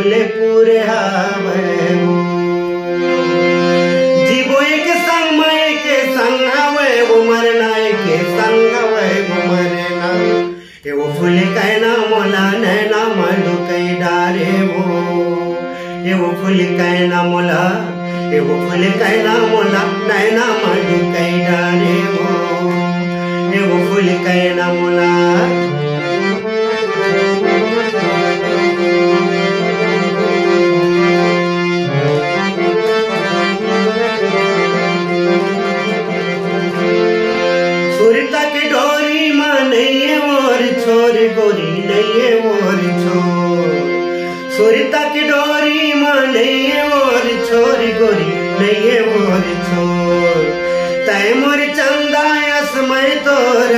फूले पूरे हावे वो जीवो एक संग मय के संग हवे वो मरना के संग हवे वो मरना ये वो फूले कहना मोला नैना मधु कई डारे वो ये वो फूले कहना मोला ये वो फूले कहना मोला नैना मधु कई डारे वो ये वो फूले कहना मोला सुरता की डोरी मां नहीं और छोर गोरी नहीं और छोर सुरता की डोरी मां नहीं और छोर गोरी नहीं और छोर तय मोर चंदा असमय तोर